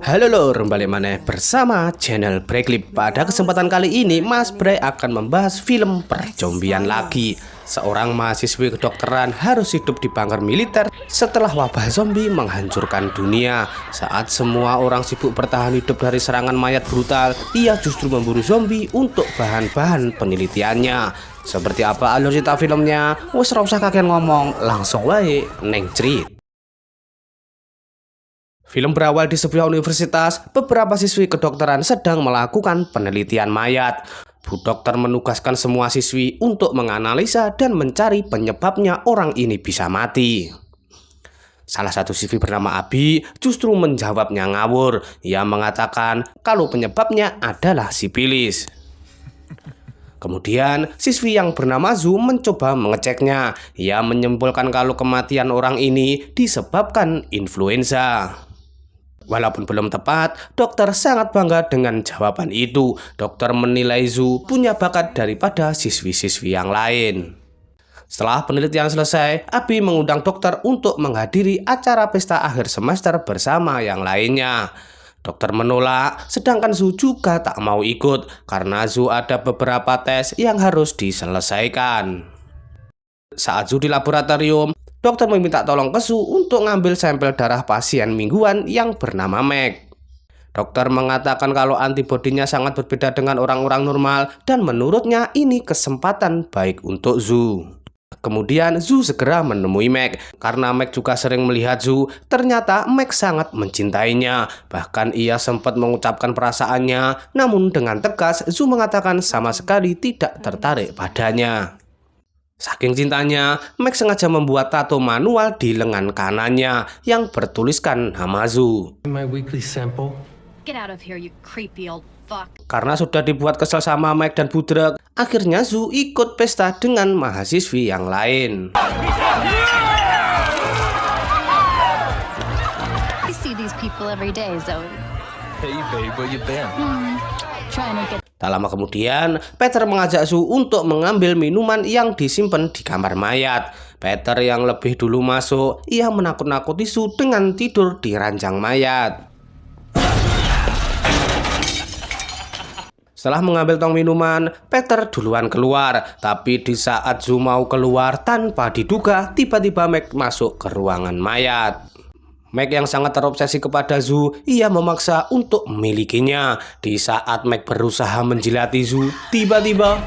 Halo lor, kembali mana bersama channel Brayclip. Pada kesempatan kali ini Mas Bray akan membahas film perzombian lagi. Seorang mahasiswi kedokteran harus hidup di bunker militer setelah wabah zombie menghancurkan dunia. Saat semua orang sibuk bertahan hidup dari serangan mayat brutal, ia justru memburu zombie untuk bahan-bahan penelitiannya. Seperti apa alur cerita filmnya? Wes ora usah kakek ngomong, langsung wae neng cerit. Film berawal di sebuah universitas. Beberapa siswi kedokteran sedang melakukan penelitian mayat. Bu dokter menugaskan semua siswi untuk menganalisa dan mencari penyebabnya orang ini bisa mati. Salah satu siswi bernama Abi justru menjawabnya ngawur. Ia mengatakan kalau penyebabnya adalah sifilis. Kemudian siswi yang bernama Zu mencoba mengeceknya. Ia menyimpulkan kalau kematian orang ini disebabkan influenza. Walaupun belum tepat, dokter sangat bangga dengan jawaban itu. Dokter menilai Zu punya bakat daripada siswi-siswi yang lain. Setelah penelitian selesai, Abi mengundang dokter untuk menghadiri acara pesta akhir semester bersama yang lainnya. Dokter menolak, sedangkan Zu juga tak mau ikut karena Zu ada beberapa tes yang harus diselesaikan. Saat Zu di laboratorium, dokter meminta tolong ke Zu untuk ngambil sampel darah pasien mingguan yang bernama Meg. Dokter mengatakan kalau antibodinya sangat berbeda dengan orang-orang normal dan menurutnya ini kesempatan baik untuk Zu. Kemudian Zu segera menemui Meg. Karena Meg juga sering melihat Zu, ternyata Meg sangat mencintainya. Bahkan ia sempat mengucapkan perasaannya, namun dengan tegas Zu mengatakan sama sekali tidak tertarik padanya. Saking cintanya, Meg sengaja membuat tato manual di lengan kanannya yang bertuliskan nama Zu. Karena sudah dibuat kesel sama Meg dan Budrek, akhirnya Zu ikut pesta dengan mahasiswi yang lain. Tak lama kemudian, Peter mengajak Zu untuk mengambil minuman yang disimpan di kamar mayat. Peter yang lebih dulu masuk, ia menakut-nakuti Zu dengan tidur di ranjang mayat. Setelah mengambil tong minuman, Peter duluan keluar. Tapi di saat Zu mau keluar tanpa diduga, tiba-tiba Meg masuk ke ruangan mayat. Meg yang sangat terobsesi kepada Zu, ia memaksa untuk memilikinya. Di saat Meg berusaha menjilati Zu, tiba-tiba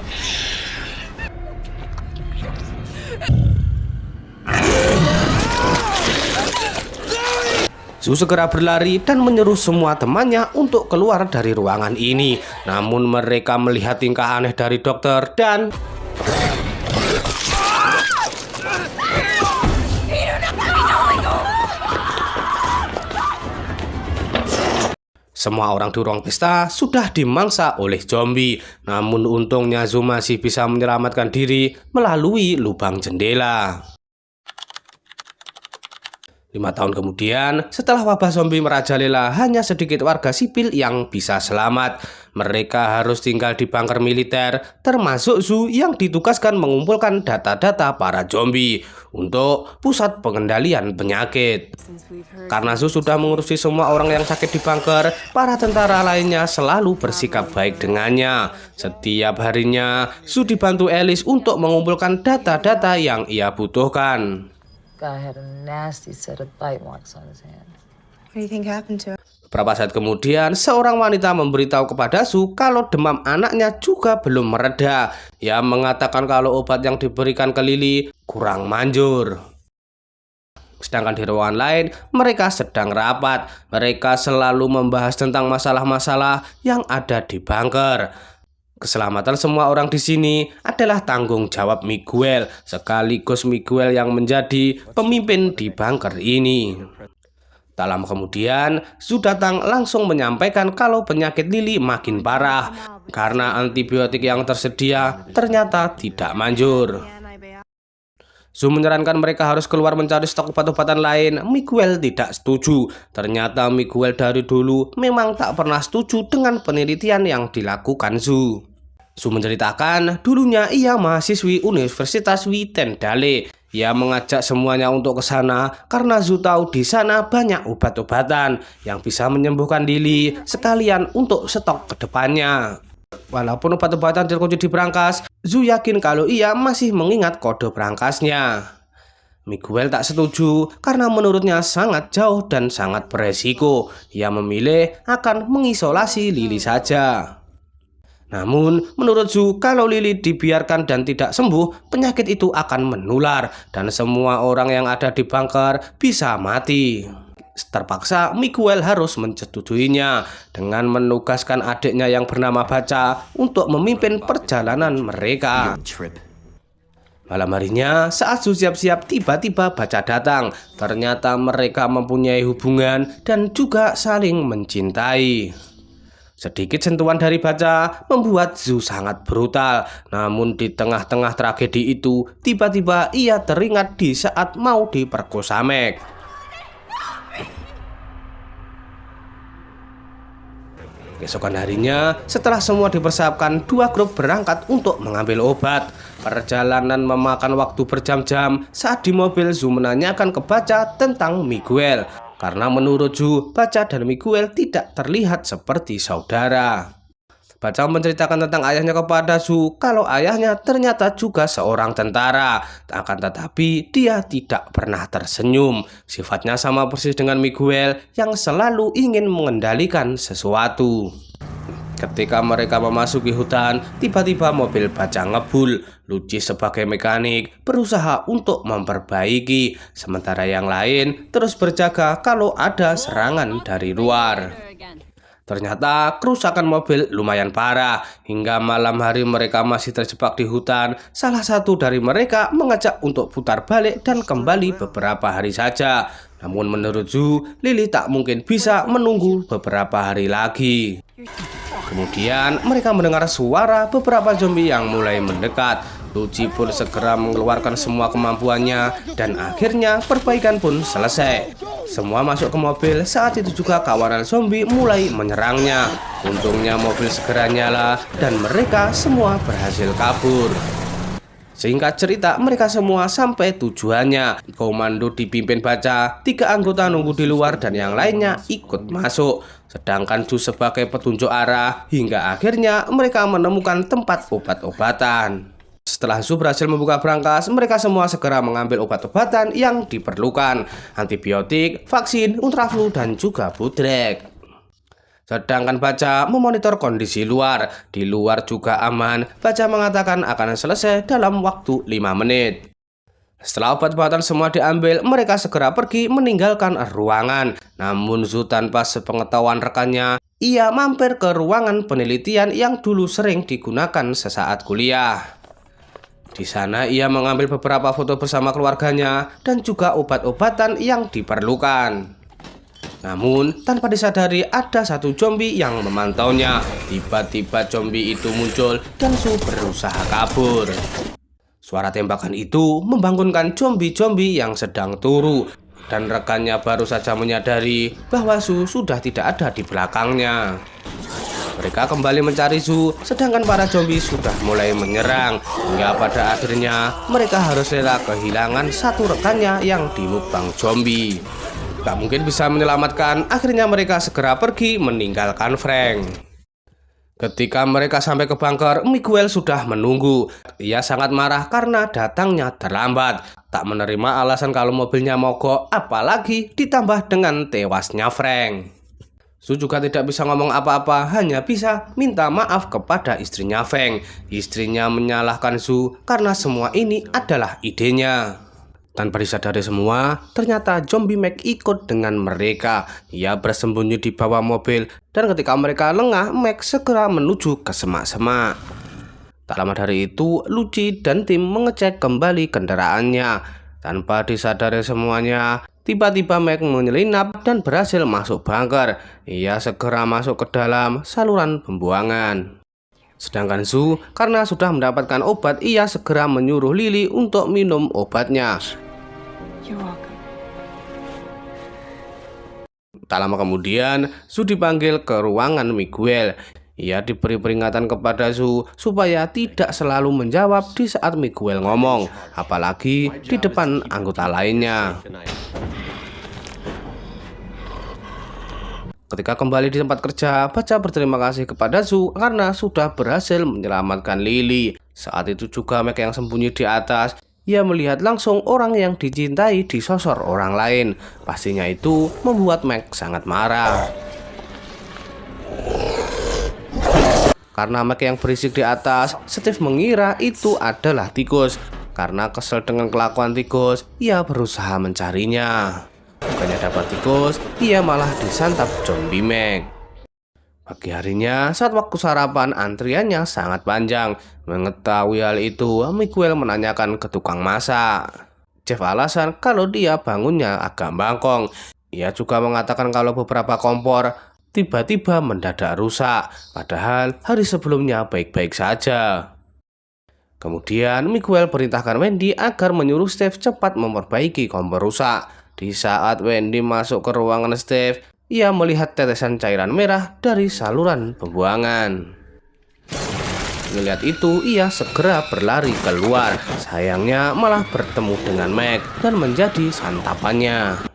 Zu segera berlari dan menyuruh semua temannya untuk keluar dari ruangan ini. Namun mereka melihat tingkah aneh dari dokter dan semua orang di ruang pesta sudah dimangsa oleh zombie. Namun untungnya Zu masih bisa menyelamatkan diri melalui lubang jendela. 5 tahun kemudian, setelah wabah zombie merajalela, hanya sedikit warga sipil yang bisa selamat. Mereka harus tinggal di bunker militer, termasuk Zu yang ditugaskan mengumpulkan data-data para zombie untuk pusat pengendalian penyakit. Karena Zu sudah mengurusi semua orang yang sakit di bunker, para tentara lainnya selalu bersikap baik dengannya. Setiap harinya, Zu dibantu Alice untuk mengumpulkan data-data yang ia butuhkan. Beberapa saat kemudian, seorang wanita memberitahu kepada Zu kalau demam anaknya juga belum mereda. Ia mengatakan kalau obat yang diberikan ke Lily kurang manjur. Sedangkan di ruangan lain, mereka sedang rapat. Mereka selalu membahas tentang masalah-masalah yang ada di bunker. Keselamatan semua orang di sini adalah tanggung jawab Miguel, sekaligus Miguel yang menjadi pemimpin di bunker ini. Tak lama kemudian, Zu datang langsung menyampaikan kalau penyakit Lily makin parah karena antibiotik yang tersedia ternyata tidak manjur. Zu menyarankan mereka harus keluar mencari stok obat-obatan lain. Miguel tidak setuju. Ternyata Miguel dari dulu memang tak pernah setuju dengan penelitian yang dilakukan Zu. Zu menceritakan dulunya ia mahasiswi Universitas Witendale Ia mengajak semuanya untuk ke sana karena Zhu tahu di sana banyak obat-obatan yang bisa menyembuhkan Lily sekalian untuk stok ke depannya. Walaupun obat-obatan terkunci di berangkas, Zhu yakin kalau ia masih mengingat kode berangkasnya. Miguel tak setuju karena menurutnya sangat jauh dan sangat beresiko. Ia memilih akan mengisolasi Lily saja. Namun, menurut Zhu, kalau Lily dibiarkan dan tidak sembuh, penyakit itu akan menular dan semua orang yang ada di bunker bisa mati. Terpaksa, Miguel harus menyetujuinya dengan menugaskan adiknya yang bernama Baca untuk memimpin perjalanan mereka. Malam harinya, saat Zhu siap-siap, tiba-tiba Baca datang. Ternyata mereka mempunyai hubungan dan juga saling mencintai. Sedikit sentuhan dari Baca membuat Zhu sangat brutal. Namun di tengah-tengah tragedi itu, tiba-tiba ia teringat di saat mau diperkosa Meg. Keesokan harinya, setelah semua dipersiapkan, dua grup berangkat untuk mengambil obat. Perjalanan memakan waktu berjam-jam. Saat di mobil, Zhu menanyakan ke Baca tentang Miguel. Karena menurut Zhu, Baca dan Miguel tidak terlihat seperti saudara. Baca menceritakan tentang ayahnya kepada Zhu kalau ayahnya ternyata juga seorang tentara. Akan tetapi dia tidak pernah tersenyum. Sifatnya sama persis dengan Miguel yang selalu ingin mengendalikan sesuatu. Ketika mereka memasuki hutan, tiba-tiba mobil Baca ngebul. Lucci sebagai mekanik berusaha untuk memperbaiki, sementara yang lain terus berjaga kalau ada serangan dari luar. Ternyata kerusakan mobil lumayan parah. Hingga malam hari mereka masih terjebak di hutan. Salah satu dari mereka mengajak untuk putar balik dan kembali beberapa hari saja. Namun menurut Zhu, Lily tak mungkin bisa menunggu beberapa hari lagi. Kemudian mereka mendengar suara beberapa zombie yang mulai mendekat. Lucci pun segera mengeluarkan semua kemampuannya dan akhirnya perbaikan pun selesai. Semua masuk ke mobil. Saat itu juga kawanan zombie mulai menyerangnya. Untungnya mobil segera nyala dan mereka semua berhasil kabur. Singkat cerita, mereka semua sampai tujuannya. Komando dipimpin Baca, 3 anggota nunggu di luar dan yang lainnya ikut masuk. Sedangkan Zhu sebagai petunjuk arah hingga akhirnya mereka menemukan tempat obat-obatan. Setelah Zhu berhasil membuka berangkas, mereka semua segera mengambil obat-obatan yang diperlukan. Antibiotik, vaksin, ultraflu, dan juga budrek. Sedangkan Baca memonitor kondisi luar. Di luar juga aman. Baca mengatakan akan selesai dalam waktu 5 menit. Setelah obat-obatan semua diambil, mereka segera pergi meninggalkan ruangan. Namun Zhu tanpa sepengetahuan rekannya, ia mampir ke ruangan penelitian yang dulu sering digunakan sesaat kuliah. Di sana ia mengambil beberapa foto bersama keluarganya dan juga obat-obatan yang diperlukan. Namun tanpa disadari ada satu zombie yang memantaunya. Tiba-tiba zombie itu muncul dan Zhu berusaha kabur. Suara tembakan itu membangunkan zombie-zombie yang sedang turu. Dan rekannya baru saja menyadari bahwa Zhu sudah tidak ada di belakangnya. Mereka kembali mencari Zhu, sedangkan para zombie sudah mulai menyerang. Hingga pada akhirnya mereka harus rela kehilangan satu rekannya yang dimukbang zombie. Tak mungkin bisa menyelamatkan, akhirnya mereka segera pergi meninggalkan Frank. Ketika mereka sampai ke bunker, Miguel sudah menunggu. Ia sangat marah karena datangnya terlambat. Tak menerima alasan kalau mobilnya mogok, apalagi ditambah dengan tewasnya Frank. Zhu juga tidak bisa ngomong apa-apa, hanya bisa minta maaf kepada istrinya Feng. Istrinya menyalahkan Zhu karena semua ini adalah idenya. Tanpa disadari semua, ternyata zombie Meg ikut dengan mereka. Ia bersembunyi di bawah mobil, dan ketika mereka lengah, Meg segera menuju ke semak-semak. Tak lama dari itu, Lucci dan tim mengecek kembali kendaraannya. Tanpa disadari semuanya, tiba-tiba Meg menyelinap dan berhasil masuk bunker. Ia segera masuk ke dalam saluran pembuangan. Sedangkan Zhu, karena sudah mendapatkan obat, ia segera menyuruh Lily untuk minum obatnya. Tak lama kemudian, Zhu dipanggil ke ruangan Miguel. Ia diberi peringatan kepada Zu supaya tidak selalu menjawab di saat Miguel ngomong, apalagi di depan anggota lainnya. Ketika kembali di tempat kerja, Baca berterima kasih kepada Zu karena sudah berhasil menyelamatkan Lily. Saat itu juga Meg yang sembunyi di atas. Ia melihat langsung orang yang dicintai disosor orang lain. Pastinya itu membuat Meg sangat marah. Karena Meg yang berisik di atas, Steve mengira itu adalah tikus. Karena kesel dengan kelakuan tikus, ia berusaha mencarinya. Bukannya dapat tikus, ia malah disantap zombie Meg. Pagi harinya, saat waktu sarapan, antriannya sangat panjang. Mengetahui hal itu, Miguel menanyakan ke tukang masak. Jeff alasan kalau dia bangunnya agak bangkong. Ia juga mengatakan kalau beberapa kompor tiba-tiba mendadak rusak, padahal hari sebelumnya baik-baik saja. Kemudian Miguel perintahkan Wendy agar menyuruh Steve cepat memperbaiki kompor rusak. Di saat Wendy masuk ke ruangan Steve, ia melihat tetesan cairan merah dari saluran pembuangan. Melihat itu, ia segera berlari keluar. Sayangnya malah bertemu dengan Meg dan menjadi santapannya.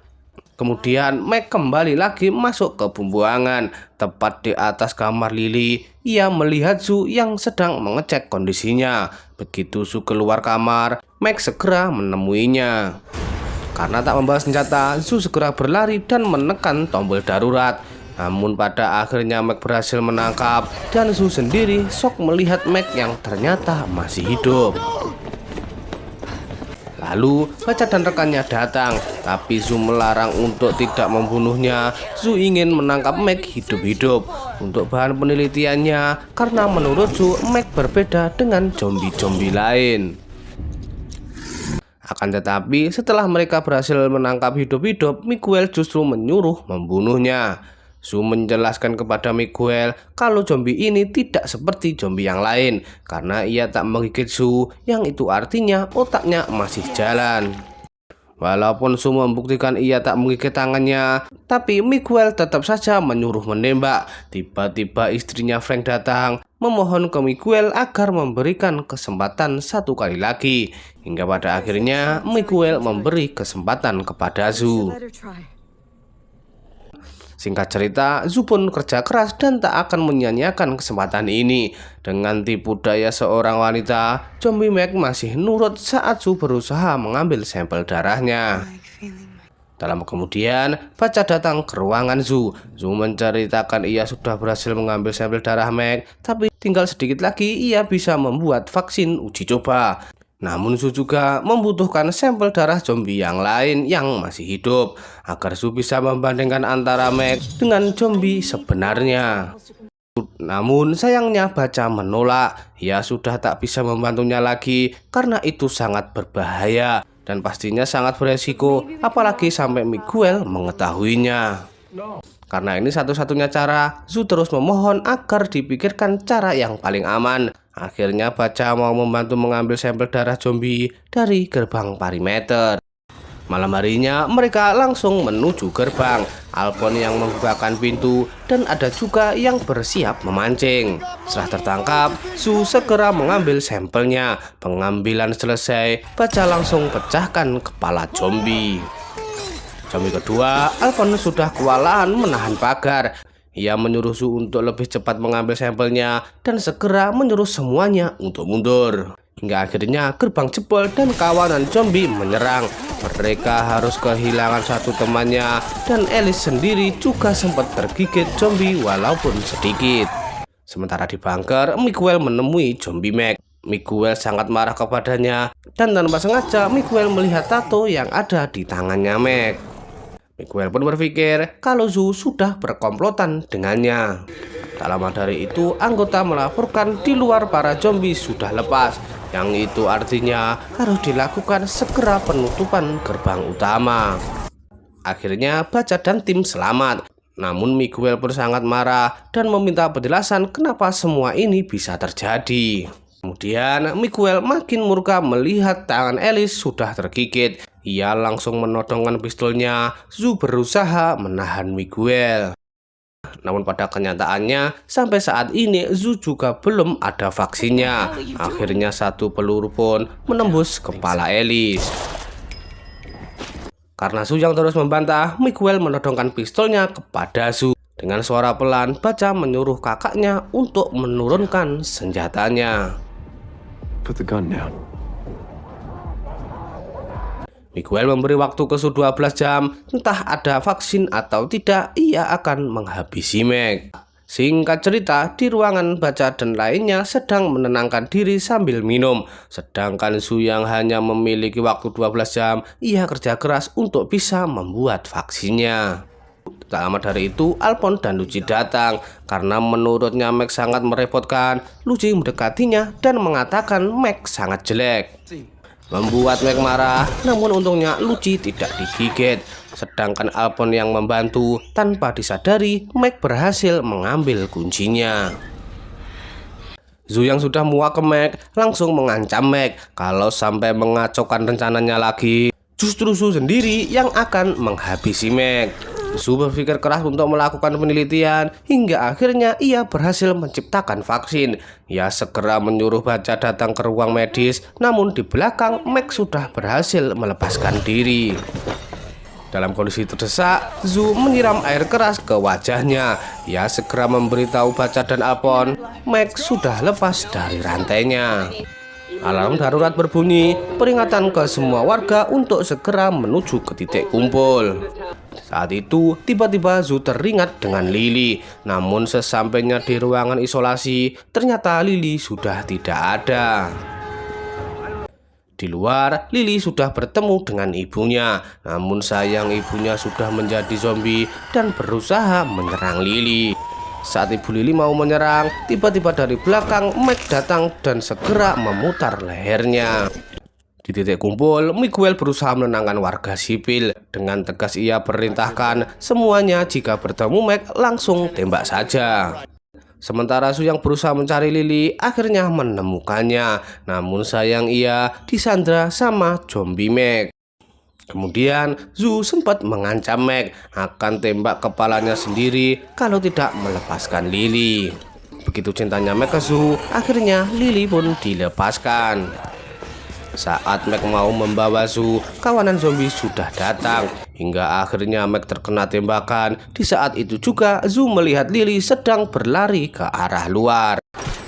Kemudian Meg kembali lagi masuk ke pembuangan. Tepat di atas kamar Lily, ia melihat Zu yang sedang mengecek kondisinya. Begitu Zu keluar kamar, Meg segera menemuinya. Karena tak membawa senjata, Zu segera berlari dan menekan tombol darurat. Namun pada akhirnya Meg berhasil menangkap, dan Zu sendiri shock melihat Meg yang ternyata masih hidup. Lalu Baca dan rekannya datang, tapi Zu melarang untuk tidak membunuhnya. Zu ingin menangkap Meg hidup-hidup untuk bahan penelitiannya, karena menurut Zu Meg berbeda dengan zombie-zombie lain. Akan tetapi setelah mereka berhasil menangkap hidup-hidup, Miguel justru menyuruh membunuhnya. Zu menjelaskan kepada Miguel kalau zombie ini tidak seperti zombie yang lain karena ia tak menggigit Zu, yang itu artinya otaknya masih jalan. Walaupun Zu membuktikan ia tak menggigit tangannya, tapi Miguel tetap saja menyuruh menembak. Tiba-tiba istrinya Frank datang, memohon ke Miguel agar memberikan kesempatan satu kali lagi. Hingga pada akhirnya Miguel memberi kesempatan kepada Zu. Singkat cerita, Zu pun kerja keras dan tak akan menyia-nyiakan kesempatan ini. Dengan tipu daya seorang wanita, zombie Meg masih nurut saat Zu berusaha mengambil sampel darahnya. Dalam kemudian, Baca datang ke ruangan Zu. Zu menceritakan ia sudah berhasil mengambil sampel darah Meg, tapi tinggal sedikit lagi ia bisa membuat vaksin uji coba. Namun Zu juga membutuhkan sampel darah zombie yang lain yang masih hidup agar Zu bisa membandingkan antara Meg dengan zombie sebenarnya. Namun sayangnya Baca menolak. Ia sudah tak bisa membantunya lagi karena itu sangat berbahaya dan pastinya sangat beresiko, apalagi sampai Miguel mengetahuinya. Karena ini satu-satunya cara, Zu terus memohon agar dipikirkan cara yang paling aman. Akhirnya Baca mau membantu mengambil sampel darah zombie dari gerbang perimeter. Malam harinya mereka langsung menuju gerbang. Alphonse yang membukakan pintu dan ada juga yang bersiap memancing. Setelah tertangkap, Zu segera mengambil sampelnya. Pengambilan selesai, Baca langsung pecahkan kepala zombie. Zombie kedua, Alphonse sudah kewalahan menahan pagar. Ia menyuruh Zu untuk lebih cepat mengambil sampelnya dan segera menyuruh semuanya untuk mundur. Hingga akhirnya gerbang jebol dan kawanan zombie menyerang. Mereka harus kehilangan satu temannya dan Alice sendiri juga sempat tergigit zombie walaupun sedikit. Sementara di bunker, Miguel menemui zombie Meg. Miguel sangat marah kepadanya dan tanpa sengaja Miguel melihat tato yang ada di tangannya Meg. Miguel pun berpikir kalau Zu sudah berkomplotan dengannya. Tak lama dari itu, anggota melaporkan di luar para zombie sudah lepas. Yang itu artinya harus dilakukan segera penutupan gerbang utama. Akhirnya Baca dan tim selamat. Namun Miguel pun sangat marah dan meminta penjelasan kenapa semua ini bisa terjadi. Kemudian Miguel makin murka melihat tangan Alice sudah tergigit. Ia langsung menodongkan pistolnya. Zu berusaha menahan Miguel. Namun pada kenyataannya sampai saat ini Zhu juga belum ada vaksinnya. Akhirnya satu peluru pun menembus kepala Alice. Karena Zhu yang terus membantah, Miguel menodongkan pistolnya kepada Zhu. Dengan suara pelan, Baca menyuruh kakaknya untuk menurunkan senjatanya. Put the gun down. Miguel memberi waktu ke Zhu 12 jam, entah ada vaksin atau tidak, ia akan menghabisi Meg. Singkat cerita, di ruangan Baca dan lainnya sedang menenangkan diri sambil minum. Sedangkan Zhu yang hanya memiliki waktu 12 jam, ia kerja keras untuk bisa membuat vaksinnya. Tak lama dari itu, Alphonse dan Lucy datang. Karena menurutnya Meg sangat merepotkan, Lucy mendekatinya dan mengatakan Meg sangat jelek. Membuat Meg marah, namun untungnya Lucy tidak digigit. Sedangkan Alphonse yang membantu, tanpa disadari Meg berhasil mengambil kuncinya. Zhu yang sudah muak ke Meg langsung mengancam Meg kalau sampai mengacaukan rencananya lagi, justru Zhu sendiri yang akan menghabisi Meg. Zhu berpikir keras untuk melakukan penelitian hingga akhirnya ia berhasil menciptakan vaksin. Ia segera menyuruh Baca datang ke ruang medis, namun di belakang Meg sudah berhasil melepaskan diri. Dalam kondisi terdesak, Zhu menyiram air keras ke wajahnya. Ia segera memberitahu Baca dan Alphonse, Meg sudah lepas dari rantainya. Alarm darurat berbunyi, peringatan ke semua warga untuk segera menuju ke titik kumpul. Saat itu, tiba-tiba Zhu teringat dengan Lily. Namun sesampainya di ruangan isolasi, ternyata Lily sudah tidak ada. Di luar, Lily sudah bertemu dengan ibunya. Namun sayang ibunya sudah menjadi zombie dan berusaha menyerang Lily. Saat ibu Lily mau menyerang, tiba-tiba dari belakang Meg datang dan segera memutar lehernya. Di titik kumpul, Miguel berusaha menenangkan warga sipil. Dengan tegas ia perintahkan semuanya jika bertemu Meg langsung tembak saja. Sementara Zhu yang berusaha mencari Lily akhirnya menemukannya. Namun sayang ia disandra sama zombie Meg. Kemudian Zhu sempat mengancam Meg akan tembak kepalanya sendiri kalau tidak melepaskan Lily. Begitu cintanya Meg ke Zhu, akhirnya Lily pun dilepaskan. Saat Meg mau membawa Zhu, kawanan zombie sudah datang. Hingga akhirnya Meg terkena tembakan. Di saat itu juga Zhu melihat Lily sedang berlari ke arah luar.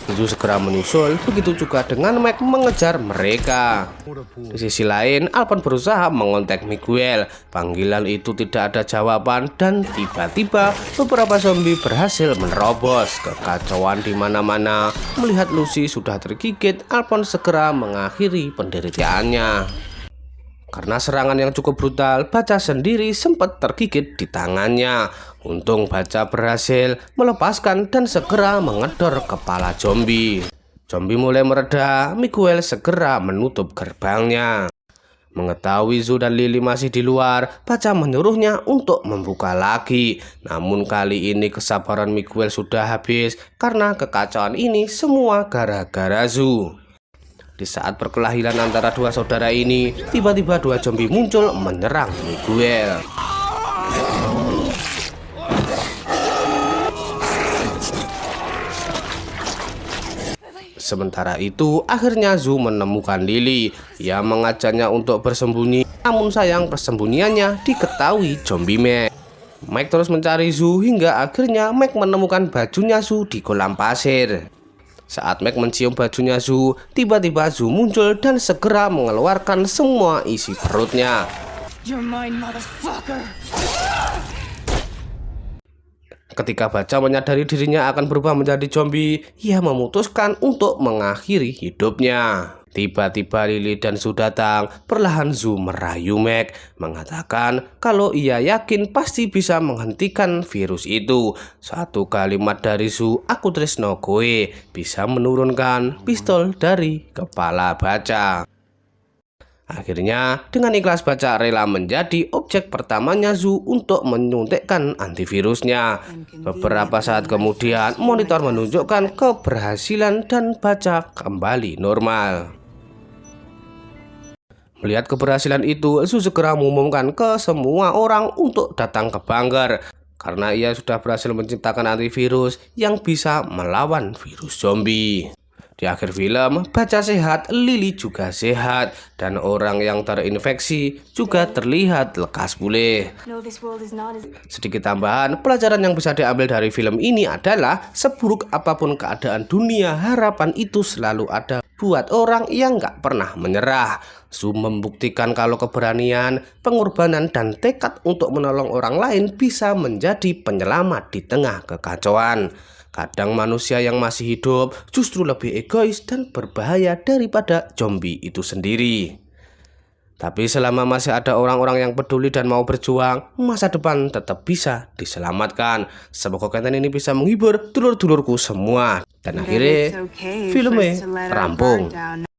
Zhu segera menyusul, begitu juga dengan Meg mengejar mereka. Di sisi lain, Alphonse berusaha mengontak Miguel. Panggilan itu tidak ada jawaban dan tiba-tiba beberapa zombie berhasil menerobos. Kekacauan di mana-mana. Melihat Lucy sudah tergigit, Alphonse segera mengakhiri penderitaannya. Karena serangan yang cukup brutal, Baca sendiri sempat tergigit di tangannya. Untung Baca berhasil melepaskan dan segera mengedor kepala zombie. Zombie mulai mereda, Miguel segera menutup gerbangnya. Mengetahui Zhu dan Lily masih di luar, Baca menyuruhnya untuk membuka lagi. Namun kali ini kesabaran Miguel sudah habis karena kekacauan ini semua gara-gara Zhu. Di saat perkelahian antara dua saudara ini, tiba-tiba dua zombie muncul menyerang Miguel. Sementara itu, akhirnya Zhu menemukan Lily. Ia mengajaknya untuk bersembunyi, namun sayang persembunyiannya diketahui zombie Meg. Meg terus mencari Zhu hingga akhirnya Meg menemukan bajunya Zhu di kolam pasir. Saat Meg mencium bajunya Zhu, tiba-tiba Zhu muncul dan segera mengeluarkan semua isi perutnya. You're mine, motherfucker. Ketika Baca menyadari dirinya akan berubah menjadi zombie, ia memutuskan untuk mengakhiri hidupnya. Tiba-tiba Lily dan Zhu datang. Perlahan Zhu merayu Meg, mengatakan kalau ia yakin pasti bisa menghentikan virus itu. Satu kalimat dari Zhu, "Aku tresno koe," bisa menurunkan pistol dari kepala Baca. Akhirnya, dengan ikhlas Baca rela menjadi objek pertamanya Zhu untuk menyuntikkan antivirusnya. Beberapa saat kemudian, monitor menunjukkan keberhasilan dan Baca kembali normal. Melihat keberhasilan itu, Zhu segera mengumumkan ke semua orang untuk datang ke bunker. karena ia sudah berhasil menciptakan antivirus yang bisa melawan virus zombie. Di akhir film, Baca sehat, Lily juga sehat, dan orang yang terinfeksi juga terlihat lekas pulih. No, this world is not as... Sedikit tambahan, pelajaran yang bisa diambil dari film ini adalah seburuk apapun keadaan dunia, harapan itu selalu ada buat orang yang gak pernah menyerah. Zoom membuktikan kalau keberanian, pengorbanan, dan tekad untuk menolong orang lain bisa menjadi penyelamat di tengah kekacauan. Kadang manusia yang masih hidup justru lebih egois dan berbahaya daripada zombie itu sendiri. Tapi selama masih ada orang-orang yang peduli dan mau berjuang, masa depan tetap bisa diselamatkan. Semoga konten ini bisa menghibur dulur-dulurku semua. Dan akhirnya filmnya rampung.